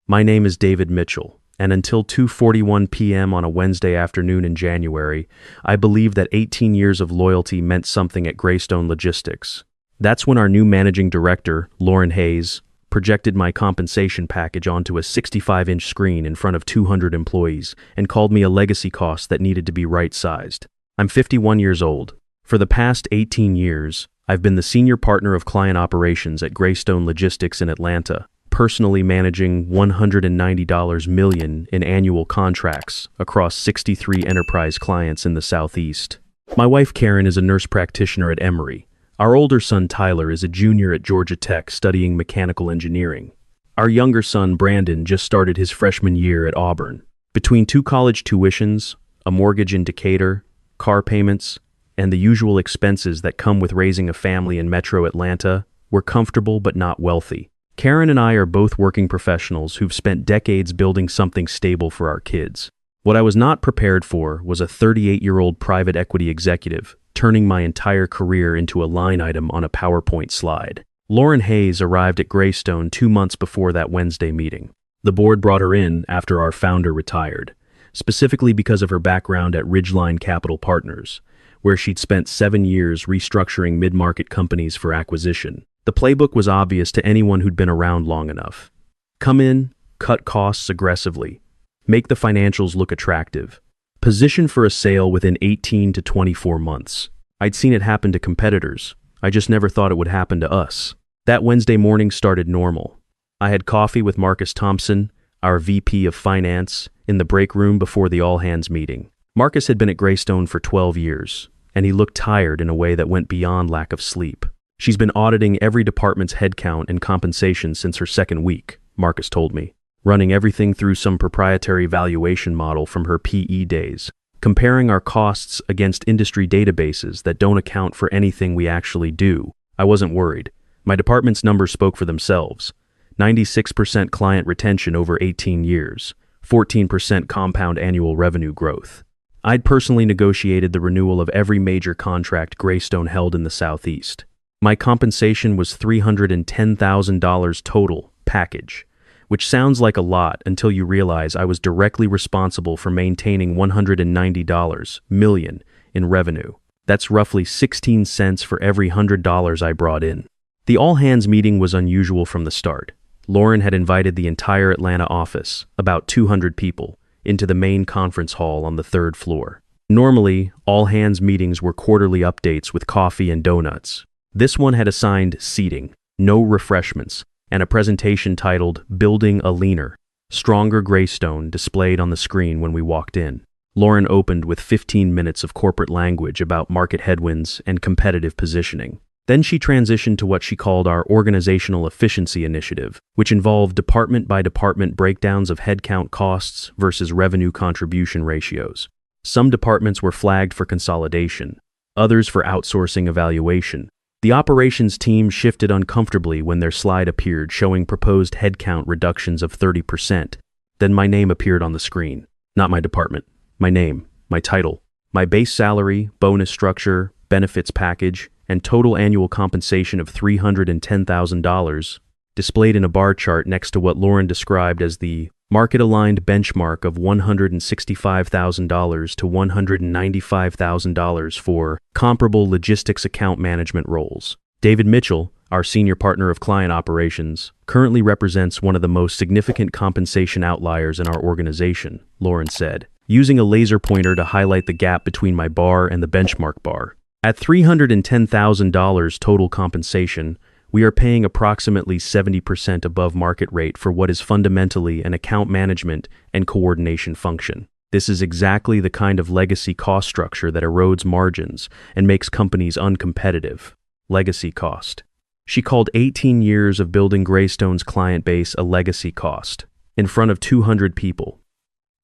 My name is David Mitchell, and until 2:41 p.m. on a Wednesday afternoon in January, I believed that 18 years of loyalty meant something at Greystone Logistics. That's when our new managing director, Lauren Hayes, projected my compensation package onto a 65-inch screen in front of 200 employees and called me a legacy cost that needed to be right-sized. I'm 51 years old. For the past 18 years, I've been the senior partner of client operations at Greystone Logistics in Atlanta, personally managing $190 million in annual contracts across 63 enterprise clients in the Southeast. My wife Karen is a nurse practitioner at Emory. Our older son Tyler is a junior at Georgia Tech studying mechanical engineering. Our younger son Brandon just started his freshman year at Auburn. Between 2 college tuitions, a mortgage in Decatur, car payments, and the usual expenses that come with raising a family in Metro Atlanta, we're comfortable but not wealthy. Karen and I are both working professionals who've spent decades building something stable for our kids. What I was not prepared for was a 38-year-old private equity executive turning my entire career into a line item on a PowerPoint slide. Lauren Hayes arrived at Greystone 2 months before that Wednesday meeting. The board brought her in after our founder retired, specifically because of her background at Ridgeline Capital Partners, where she'd spent 7 years restructuring mid-market companies for acquisition. The playbook was obvious to anyone who'd been around long enough. Come in, cut costs aggressively, make the financials look attractive, position for a sale within 18 to 24 months. I'd seen it happen to competitors. I just never thought it would happen to us. That Wednesday morning started normal. I had coffee with Marcus Thompson, our VP of Finance, in the break room before the all-hands meeting. Marcus had been at Greystone for 12 years, and he looked tired in a way that went beyond lack of sleep. She's been auditing every department's headcount and compensation since her second week, Marcus told me, running everything through some proprietary valuation model from her PE days, comparing our costs against industry databases that don't account for anything we actually do. I wasn't worried. My department's numbers spoke for themselves. 96% client retention over 18 years, 14% compound annual revenue growth. I'd personally negotiated the renewal of every major contract Greystone held in the Southeast. My compensation was $310,000 total package, which sounds like a lot until you realize I was directly responsible for maintaining $190 million in revenue. That's roughly 16 cents for every $100 I brought in. The all-hands meeting was unusual from the start. Lauren had invited the entire Atlanta office, about 200 people, into the main conference hall on the 3rd floor. Normally, all-hands meetings were quarterly updates with coffee and donuts. This one had assigned seating, no refreshments, and a presentation titled Building a Leaner, Stronger Greystone displayed on the screen when we walked in. Lauren opened with 15 minutes of corporate language about market headwinds and competitive positioning. Then she transitioned to what she called our Organizational Efficiency Initiative, which involved department-by-department breakdowns of headcount costs versus revenue contribution ratios. Some departments were flagged for consolidation, others for outsourcing evaluation. The operations team shifted uncomfortably when their slide appeared showing proposed headcount reductions of 30%. Then my name appeared on the screen. Not my department. My name, my title, my base salary, bonus structure, benefits package, and total annual compensation of $310,000 displayed in a bar chart next to what Lauren described as the market-aligned benchmark of $165,000 to $195,000 for comparable logistics account management roles. David Mitchell, our senior partner of client operations, currently represents one of the most significant compensation outliers in our organization, Lauren said, using a laser pointer to highlight the gap between my bar and the benchmark bar. At $310,000 total compensation, we are paying approximately 70% above market rate for what is fundamentally an account management and coordination function. This is exactly the kind of legacy cost structure that erodes margins and makes companies uncompetitive. Legacy cost. She called 18 years of building Greystone's client base a legacy cost, in front of 200 people.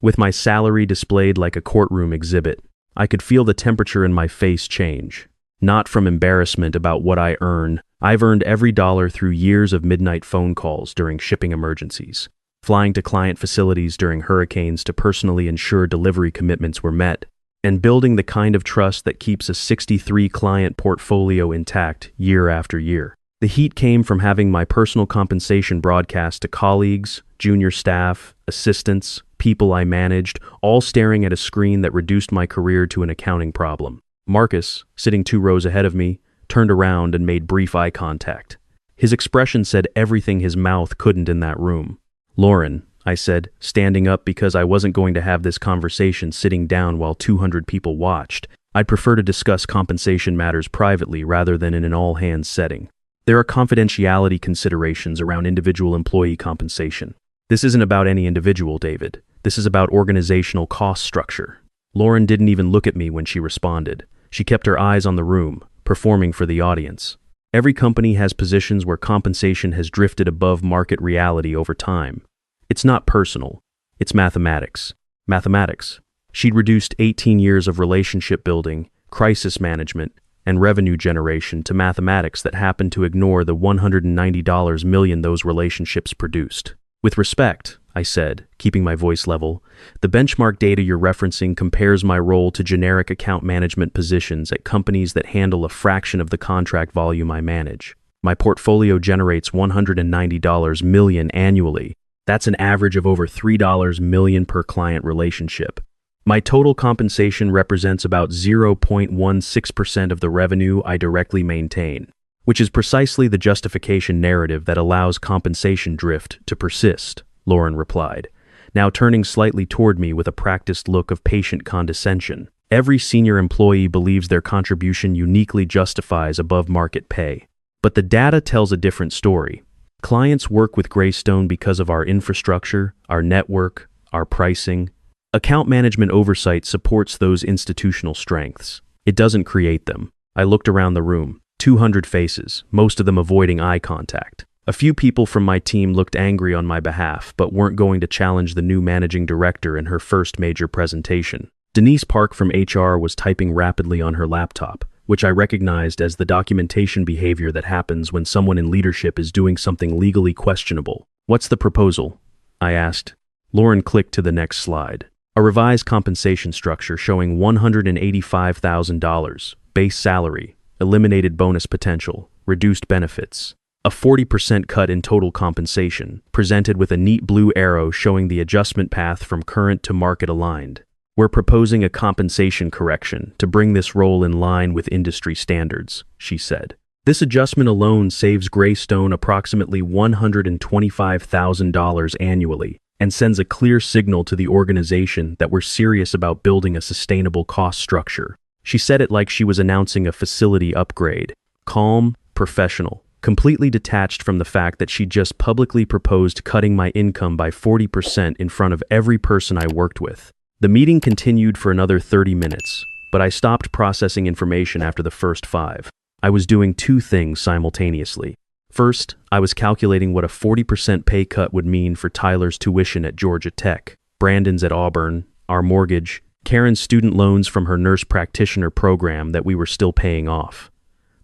With my salary displayed like a courtroom exhibit, I could feel the temperature in my face change. Not from embarrassment about what I earn. I've earned every dollar through years of midnight phone calls during shipping emergencies, flying to client facilities during hurricanes to personally ensure delivery commitments were met, and building the kind of trust that keeps a 63 client portfolio intact year after year. The heat came from having my personal compensation broadcast to colleagues, junior staff, assistants, people I managed, all staring at a screen that reduced my career to an accounting problem. Marcus, sitting 2 rows ahead of me, turned around and made brief eye contact. His expression said everything his mouth couldn't in that room. "Lauren," I said, standing up because I wasn't going to have this conversation sitting down while 200 people watched. I'd prefer to discuss compensation matters privately rather than in an all-hands setting. There are confidentiality considerations around individual employee compensation. This isn't about any individual, David. This is about organizational cost structure. Lauren didn't even look at me when she responded. She kept her eyes on the room, performing for the audience. Every company has positions where compensation has drifted above market reality over time. It's not personal. It's mathematics. Mathematics. She'd reduced 18 years of relationship building, crisis management, and revenue generation to mathematics that happened to ignore the $190 million those relationships produced. "With respect," I said, keeping my voice level, "the benchmark data you're referencing compares my role to generic account management positions at companies that handle a fraction of the contract volume I manage. My portfolio generates $190 million annually. That's an average of over $3 million per client relationship. My total compensation represents about 0.16% of the revenue I directly maintain, which is precisely the justification narrative that allows compensation drift to persist," Lauren replied, now turning slightly toward me with a practiced look of patient condescension. "Every senior employee believes their contribution uniquely justifies above-market pay. But the data tells a different story. Clients work with Greystone because of our infrastructure, our network, our pricing. Account management oversight supports those institutional strengths. It doesn't create them." I looked around the room. 200 faces, most of them avoiding eye contact. A few people from my team looked angry on my behalf, but weren't going to challenge the new managing director in her first major presentation. Denise Park from HR was typing rapidly on her laptop, which I recognized as the documentation behavior that happens when someone in leadership is doing something legally questionable. "What's the proposal?" I asked. Lauren clicked to the next slide. A revised compensation structure showing $185,000, base salary, eliminated bonus potential, reduced benefits. A 40% cut in total compensation, presented with a neat blue arrow showing the adjustment path from current to market aligned. "We're proposing a compensation correction to bring this role in line with industry standards," she said. "This adjustment alone saves Greystone approximately $125,000 annually and sends a clear signal to the organization that we're serious about building a sustainable cost structure." She said it like she was announcing a facility upgrade. Calm, professional, completely detached from the fact that she just publicly proposed cutting my income by 40% in front of every person I worked with. The meeting continued for another 30 minutes, but I stopped processing information after the first 5. I was doing 2 things simultaneously. First, I was calculating what a 40% pay cut would mean for Tyler's tuition at Georgia Tech, Brandon's at Auburn, our mortgage, Karen's student loans from her nurse practitioner program that we were still paying off.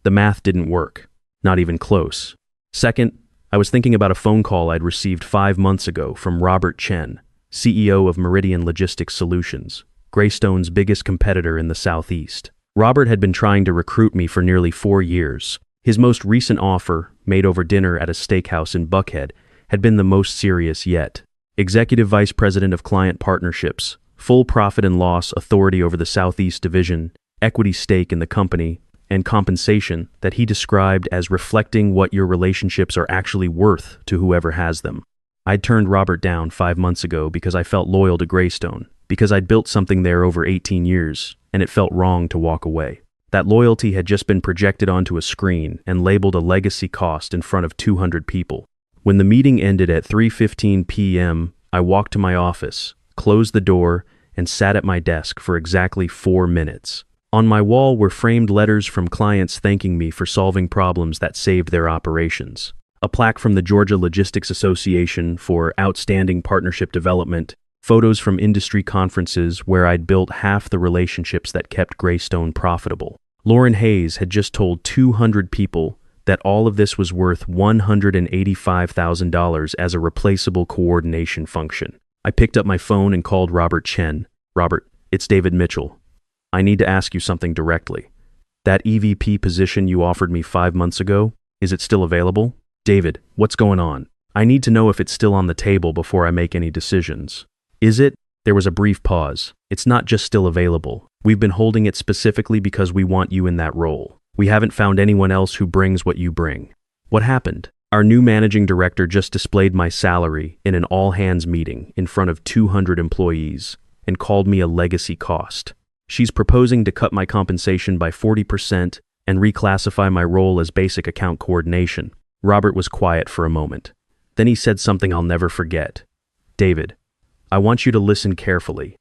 The math didn't work, not even close. Second, I was thinking about a phone call I'd received 5 months ago from Robert Chen, CEO of Meridian Logistics Solutions, Greystone's biggest competitor in the Southeast. Robert had been trying to recruit me for nearly 4 years. His most recent offer, made over dinner at a steakhouse in Buckhead, had been the most serious yet. Executive Vice President of Client Partnerships, full profit and loss authority over the Southeast Division, equity stake in the company, and compensation that he described as reflecting what your relationships are actually worth to whoever has them. I'd turned Robert down 5 months ago because I felt loyal to Greystone, because I'd built something there over 18 years, and it felt wrong to walk away. That loyalty had just been projected onto a screen and labeled a legacy cost in front of 200 people. When the meeting ended at 3:15 p.m., I walked to my office, closed the door, and sat at my desk for exactly 4 minutes. On my wall were framed letters from clients thanking me for solving problems that saved their operations. A plaque from the Georgia Logistics Association for outstanding partnership development, photos from industry conferences where I'd built half the relationships that kept Greystone profitable. Lauren Hayes had just told 200 people that all of this was worth $185,000 as a replaceable coordination function. I picked up my phone and called Robert Chen. "Robert, it's David Mitchell. I need to ask you something directly. That EVP position you offered me 5 months ago, Is it still available? David, what's going on? I need to know if it's still on the table before I make any decisions. Is it? There was a brief pause. It's not just still available. We've been holding it specifically because we want you in that role. We haven't found anyone else who brings what you bring. What happened? Our new managing director just displayed my salary in an all-hands meeting in front of 200 employees and called me a legacy cost. She's proposing to cut my compensation by 40% and reclassify my role as basic account coordination. Robert was quiet for a moment. Then he said something I'll never forget. David, I want you to listen carefully.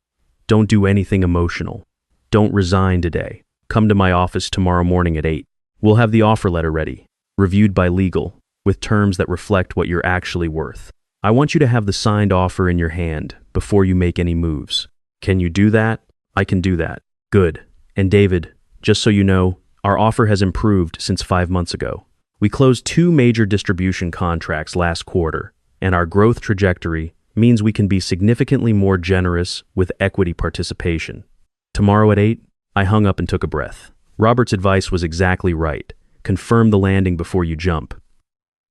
Don't do anything emotional. Don't resign today. Come to my office tomorrow morning at 8. We'll have the offer letter ready, reviewed by legal, with terms that reflect what you're actually worth. I want you to have the signed offer in your hand before you make any moves. Can you do that? I can do that. Good. And David, just so you know, our offer has improved since 5 months ago. We closed 2 major distribution contracts last quarter, and our growth trajectory means we can be significantly more generous with equity participation. Tomorrow at 8, I hung up and took a breath. Robert's advice was exactly right. Confirm the landing before you jump.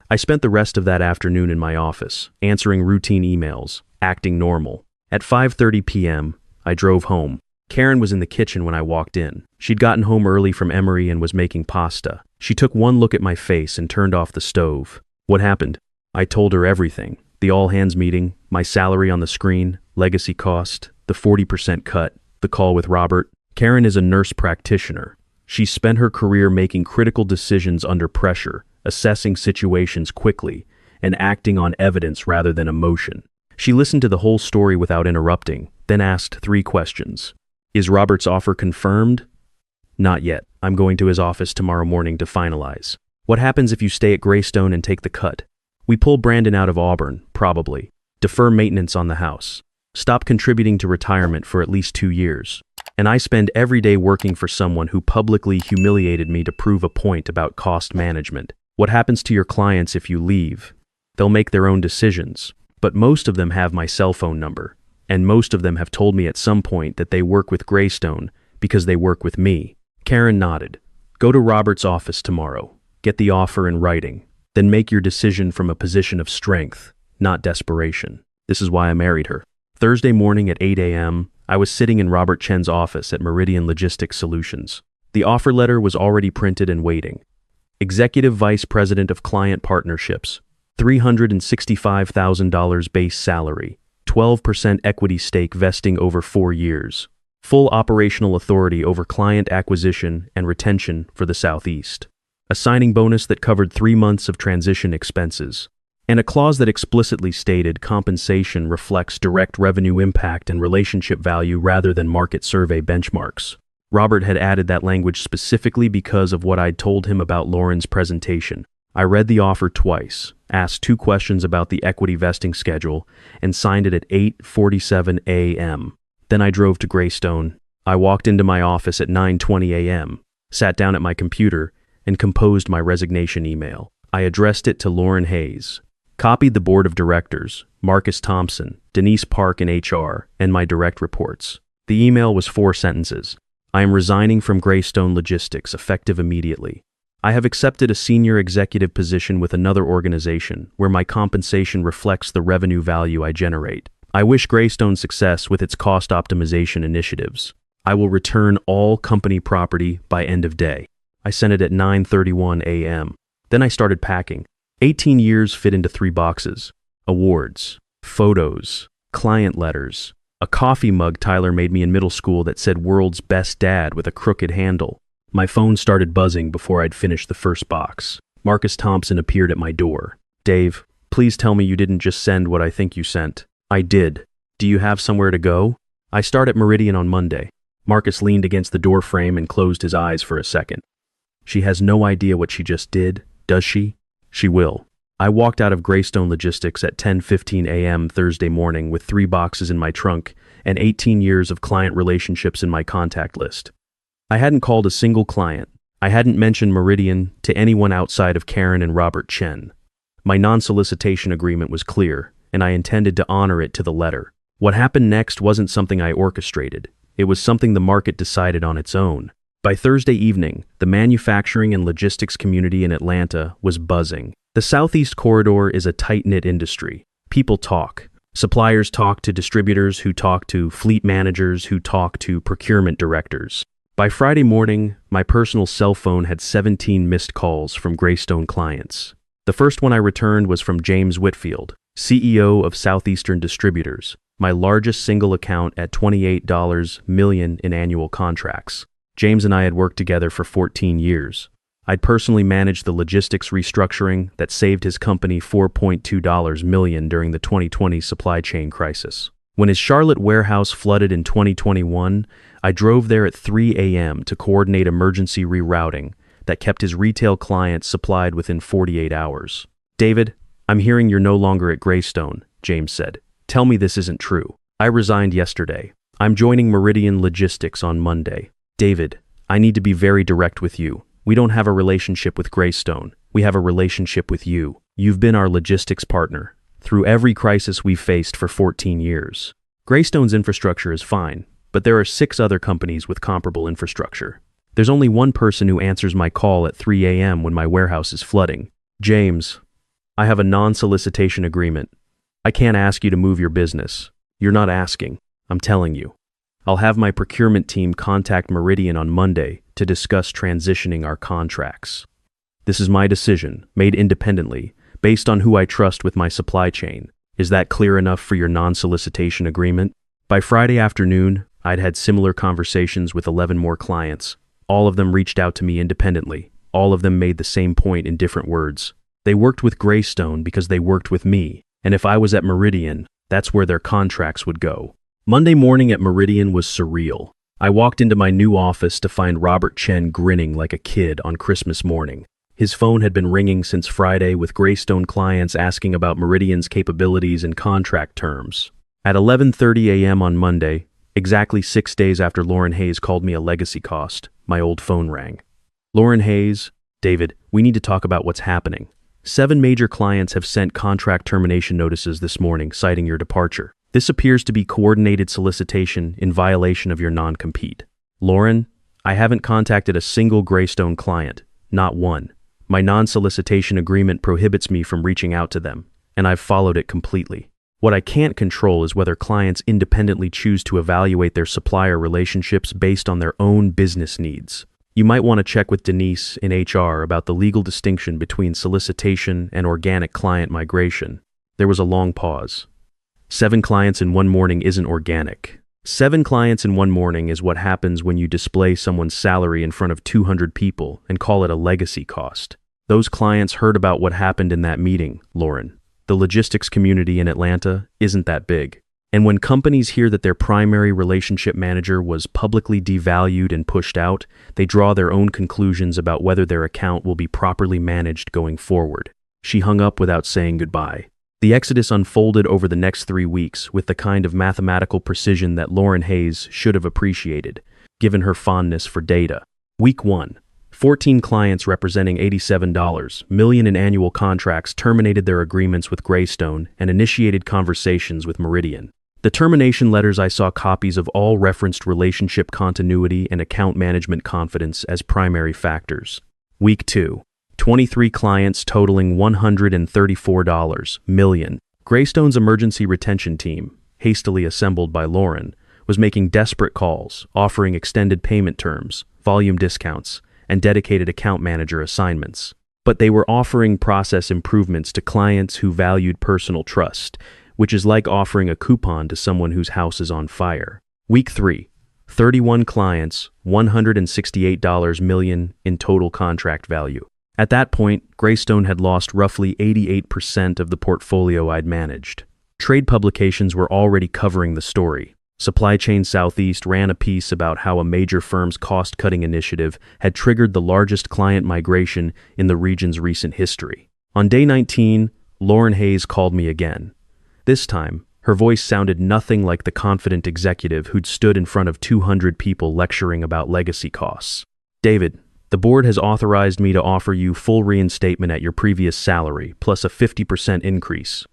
I spent the rest of that afternoon in my office, answering routine emails, acting normal. At 5:30 p.m., I drove home. Karen was in the kitchen when I walked in. She'd gotten home early from Emory and was making pasta. She took one look at my face and turned off the stove. What happened? I told her everything. The all-hands meeting, my salary on the screen, legacy cost, the 40% cut, the call with Robert. Karen is a nurse practitioner. She spent her career making critical decisions under pressure, assessing situations quickly, and acting on evidence rather than emotion. She listened to the whole story without interrupting, then asked 3 questions. Is Robert's offer confirmed? Not yet. I'm going to his office tomorrow morning to finalize. What happens if you stay at Greystone and take the cut? We pull Brandon out of Auburn, probably. Defer maintenance on the house. Stop contributing to retirement for at least 2 years. And I spend every day working for someone who publicly humiliated me to prove a point about cost management. What happens to your clients if you leave? They'll make their own decisions. But most of them have my cell phone number. And most of them have told me at some point that they work with Greystone because they work with me. Karen nodded. Go to Robert's office tomorrow. Get the offer in writing. Then make your decision from a position of strength, not desperation. This is why I married her. Thursday morning at 8 a.m., I was sitting in Robert Chen's office at Meridian Logistics Solutions. The offer letter was already printed and waiting. Executive Vice President of Client Partnerships, $365,000 base salary, 12% equity stake vesting over 4 years, full operational authority over client acquisition and retention for the Southeast, a signing bonus that covered 3 months of transition expenses, and a clause that explicitly stated compensation reflects direct revenue impact and relationship value rather than market survey benchmarks. Robert had added that language specifically because of what I'd told him about Lauren's presentation. I read the offer twice, asked 2 questions about the equity vesting schedule, and signed it at 8:47 a.m. Then I drove to Greystone. I walked into my office at 9:20 a.m., sat down at my computer, and composed my resignation email. I addressed it to Lauren Hayes, copied the board of directors, Marcus Thompson, Denise Park in HR, and my direct reports. The email was 4 sentences. I am resigning from Greystone Logistics, effective immediately. I have accepted a senior executive position with another organization where my compensation reflects the revenue value I generate. I wish Greystone success with its cost optimization initiatives. I will return all company property by end of day. I sent it at 9:31 a.m. Then I started packing. 18 years fit into 3 boxes. Awards, photos, client letters, a coffee mug Tyler made me in middle school that said world's best dad with a crooked handle. My phone started buzzing before I'd finished the first box. Marcus Thompson appeared at my door. Dave, please tell me you didn't just send what I think you sent. I did. Do you have somewhere to go? I start at Meridian on Monday. Marcus leaned against the door frame and closed his eyes for a second. She has no idea what she just did, does she? She will. I walked out of Greystone Logistics at 10:15 a.m. Thursday morning with 3 boxes in my trunk and 18 years of client relationships in my contact list. I hadn't called a single client. I hadn't mentioned Meridian to anyone outside of Karen and Robert Chen. My non-solicitation agreement was clear, and I intended to honor it to the letter. What happened next wasn't something I orchestrated. It was something the market decided on its own. By Thursday evening, the manufacturing and logistics community in Atlanta was buzzing. The Southeast Corridor is a tight-knit industry. People talk. Suppliers talk to distributors who talk to fleet managers who talk to procurement directors. By Friday morning, my personal cell phone had 17 missed calls from Greystone clients. The first one I returned was from James Whitfield, CEO of Southeastern Distributors, my largest single account at $28 million in annual contracts. James and I had worked together for 14 years. I'd personally managed the logistics restructuring that saved his company $4.2 million during the 2020 supply chain crisis. When his Charlotte warehouse flooded in 2021, I drove there at 3 a.m. to coordinate emergency rerouting that kept his retail clients supplied within 48 hours. "David, I'm hearing you're no longer at Greystone," James said. "Tell me this isn't true." "I resigned yesterday. I'm joining Meridian Logistics on Monday." "David, I need to be very direct with you. We don't have a relationship with Greystone. We have a relationship with you. You've been our logistics partner through every crisis we've faced for 14 years. Greystone's infrastructure is fine, but there are 6 other companies with comparable infrastructure. There's only one person who answers my call at 3 a.m. when my warehouse is flooding. James, I have a non-solicitation agreement. I can't ask you to move your business. You're not asking. I'm telling you. I'll have my procurement team contact Meridian on Monday to discuss transitioning our contracts. This is my decision, made independently, based on who I trust with my supply chain. Is that clear enough for your non-solicitation agreement?" By Friday afternoon, I'd had similar conversations with 11 more clients. All of them reached out to me independently. All of them made the same point in different words. They worked with Greystone because they worked with me, and if I was at Meridian, that's where their contracts would go. Monday morning at Meridian was surreal. I walked into my new office to find Robert Chen grinning like a kid on Christmas morning. His phone had been ringing since Friday with Greystone clients asking about Meridian's capabilities and contract terms. At 11:30 a.m. on Monday, exactly 6 days after Lauren Hayes called me a legacy cost, my old phone rang. "Lauren Hayes, David, we need to talk about what's happening. 7 major clients have sent contract termination notices this morning citing your departure. This appears to be coordinated solicitation in violation of your non-compete." "Lauren, I haven't contacted a single Greystone client, not one. My non-solicitation agreement prohibits me from reaching out to them, and I've followed it completely. What I can't control is whether clients independently choose to evaluate their supplier relationships based on their own business needs. You might want to check with Denise in HR about the legal distinction between solicitation and organic client migration." There was a long pause. 7 clients in one morning isn't organic. 7 clients in one morning is what happens when you display someone's salary in front of 200 people and call it a legacy cost. Those clients heard about what happened in that meeting, Lauren. The logistics community in Atlanta isn't that big. And when companies hear that their primary relationship manager was publicly devalued and pushed out, they draw their own conclusions about whether their account will be properly managed going forward. She hung up without saying goodbye. The exodus unfolded over the next 3 weeks with the kind of mathematical precision that Lauren Hayes should have appreciated, given her fondness for data. Week 1. 14 clients representing $87 million in annual contracts terminated their agreements with Greystone and initiated conversations with Meridian. The termination letters I saw copies of all referenced relationship continuity and account management confidence as primary factors. Week 2. 23 clients totaling $134 million. Greystone's emergency retention team, hastily assembled by Lauren, was making desperate calls, offering extended payment terms, volume discounts, and dedicated account manager assignments. But they were offering process improvements to clients who valued personal trust, which is like offering a coupon to someone whose house is on fire. Week 3. 31 clients, $168 million in total contract value. At that point, Greystone had lost roughly 88% of the portfolio I'd managed. Trade publications were already covering the story. Supply Chain Southeast ran a piece about how a major firm's cost-cutting initiative had triggered the largest client migration in the region's recent history. On day 19, Lauren Hayes called me again. This time, her voice sounded nothing like the confident executive who'd stood in front of 200 people lecturing about legacy costs. "David, the board has authorized me to offer you full reinstatement at your previous salary, plus a 50% increase.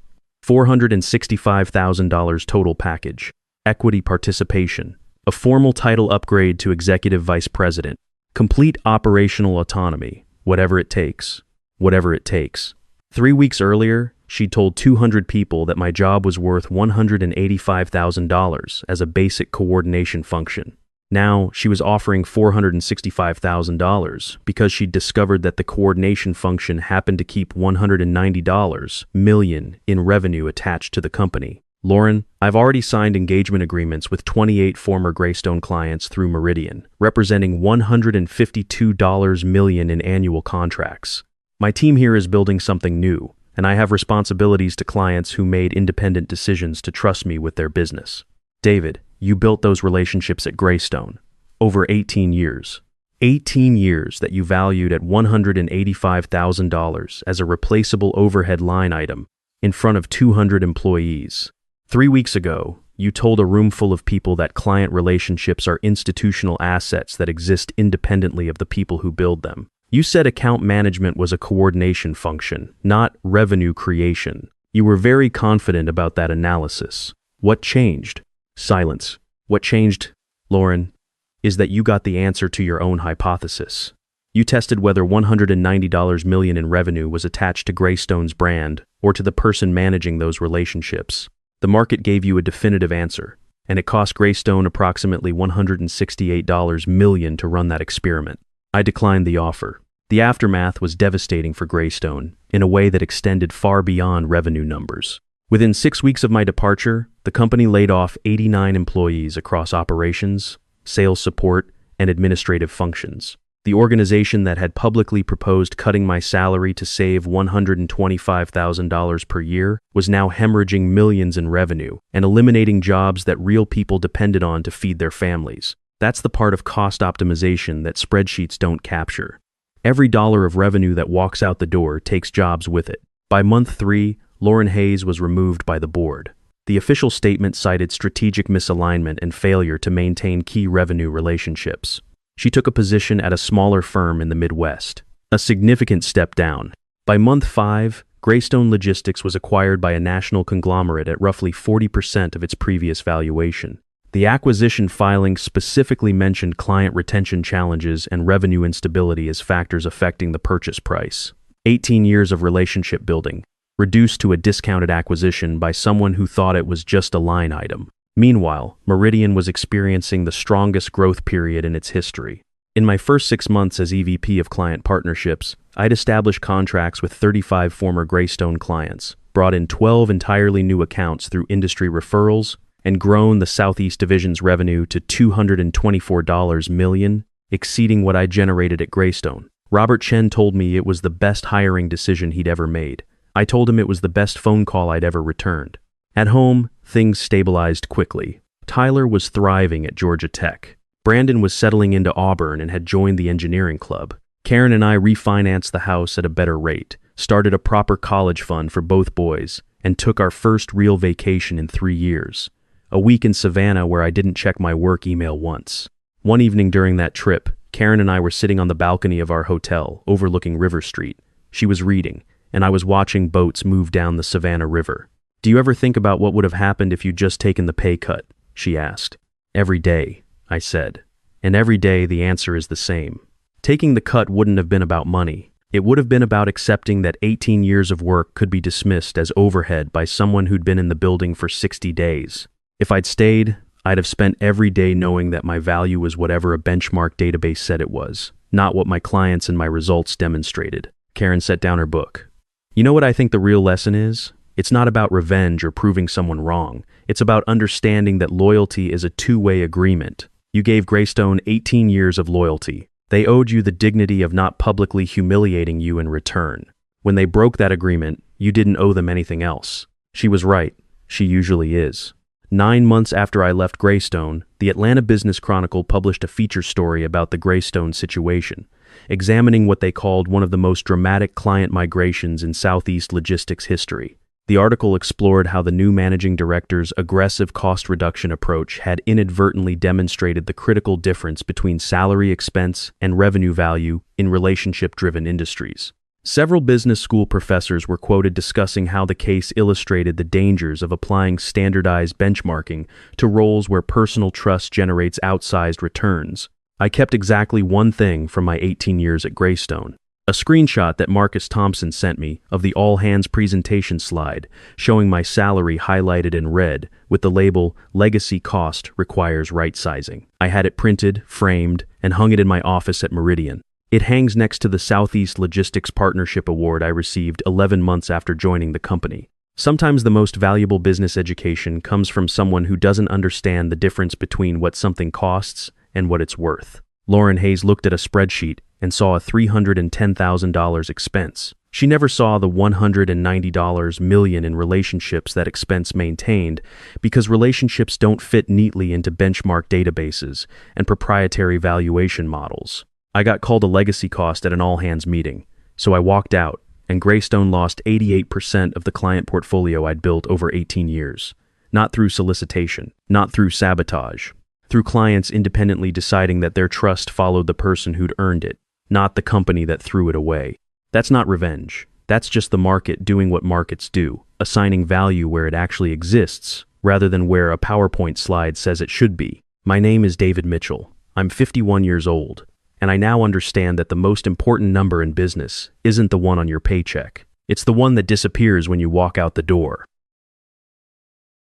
$465,000 total package. Equity participation. A formal title upgrade to executive vice president. Complete operational autonomy, whatever it takes. Whatever it takes. 3 weeks earlier, she told 200 people that my job was worth $185,000 as a basic coordination function. Now, she was offering $465,000 because she'd discovered that the coordination function happened to keep $190 million in revenue attached to the company. Lauren, I've already signed engagement agreements with 28 former Greystone clients through Meridian, representing $152 million in annual contracts. My team here is building something new, and I have responsibilities to clients who made independent decisions to trust me with their business. David, you built those relationships at Greystone. Over 18 years. 18 years that you valued at $185,000 as a replaceable overhead line item in front of 200 employees. 3 weeks ago, you told a room full of people that client relationships are institutional assets that exist independently of the people who build them. You said account management was a coordination function, not revenue creation. You were very confident about that analysis. What changed? Silence. What changed, Lauren, is that you got the answer to your own hypothesis. You tested whether $190 million in revenue was attached to Greystone's brand or to the person managing those relationships. The market gave you a definitive answer, and it cost Greystone approximately $168 million to run that experiment. I declined the offer. The aftermath was devastating for Greystone in a way that extended far beyond revenue numbers. Within 6 weeks of my departure, the company laid off 89 employees across operations, sales support, and administrative functions. The organization that had publicly proposed cutting my salary to save $125,000 per year was now hemorrhaging millions in revenue and eliminating jobs that real people depended on to feed their families. That's the part of cost optimization that spreadsheets don't capture. Every dollar of revenue that walks out the door takes jobs with it. By month 3, Lauren Hayes was removed by the board. The official statement cited strategic misalignment and failure to maintain key revenue relationships. She took a position at a smaller firm in the Midwest, a significant step down. By month 5, Greystone Logistics was acquired by a national conglomerate at roughly 40% of its previous valuation. The acquisition filing specifically mentioned client retention challenges and revenue instability as factors affecting the purchase price. 18 years of relationship building, reduced to a discounted acquisition by someone who thought it was just a line item. Meanwhile, Meridian was experiencing the strongest growth period in its history. In my first 6 months as EVP of Client Partnerships, I'd established contracts with 35 former Greystone clients, brought in 12 entirely new accounts through industry referrals, and grown the Southeast Division's revenue to $224 million, exceeding what I generated at Greystone. Robert Chen told me it was the best hiring decision he'd ever made. I told him it was the best phone call I'd ever returned. At home, things stabilized quickly. Tyler was thriving at Georgia Tech. Brandon was settling into Auburn and had joined the engineering club. Karen and I refinanced the house at a better rate, started a proper college fund for both boys, and took our first real vacation in 3 years. A week in Savannah where I didn't check my work email once. One evening during that trip, Karen and I were sitting on the balcony of our hotel, overlooking River Street. She was reading, and I was watching boats move down the Savannah River. "Do you ever think about what would have happened if you'd just taken the pay cut?" she asked. "Every day," I said. And every day the answer is the same. Taking the cut wouldn't have been about money. It would have been about accepting that 18 years of work could be dismissed as overhead by someone who'd been in the building for 60 days. If I'd stayed, I'd have spent every day knowing that my value was whatever a benchmark database said it was, not what my clients and my results demonstrated. Karen set down her book. "You know what I think the real lesson is? It's not about revenge or proving someone wrong. It's about understanding that loyalty is a two-way agreement. You gave Greystone 18 years of loyalty. They owed you the dignity of not publicly humiliating you in return. When they broke that agreement, you didn't owe them anything else." She was right. She usually is. 9 months after I left Greystone, the Atlanta Business Chronicle published a feature story about the Greystone situation, examining what they called one of the most dramatic client migrations in Southeast logistics history. The article explored how the new managing director's aggressive cost reduction approach had inadvertently demonstrated the critical difference between salary expense and revenue value in relationship-driven industries. Several business school professors were quoted discussing how the case illustrated the dangers of applying standardized benchmarking to roles where personal trust generates outsized returns. I kept exactly one thing from my 18 years at Greystone. A screenshot that Marcus Thompson sent me of the all-hands presentation slide showing my salary highlighted in red with the label "Legacy Cost Requires Right-Sizing." I had it printed, framed, and hung it in my office at Meridian. It hangs next to the Southeast Logistics Partnership Award I received 11 months after joining the company. Sometimes the most valuable business education comes from someone who doesn't understand the difference between what something costs and what it's worth. Lauren Hayes looked at a spreadsheet and saw a $310,000 expense. She never saw the $190 million in relationships that expense maintained, because relationships don't fit neatly into benchmark databases and proprietary valuation models. I got called a legacy cost at an all-hands meeting, so I walked out, and Greystone lost 88% of the client portfolio I'd built over 18 years. Not through solicitation, not through sabotage, through clients independently deciding that their trust followed the person who'd earned it, not the company that threw it away. That's not revenge. That's just the market doing what markets do, assigning value where it actually exists, rather than where a PowerPoint slide says it should be. My name is David Mitchell. I'm 51 years old, and I now understand that the most important number in business isn't the one on your paycheck. It's the one that disappears when you walk out the door.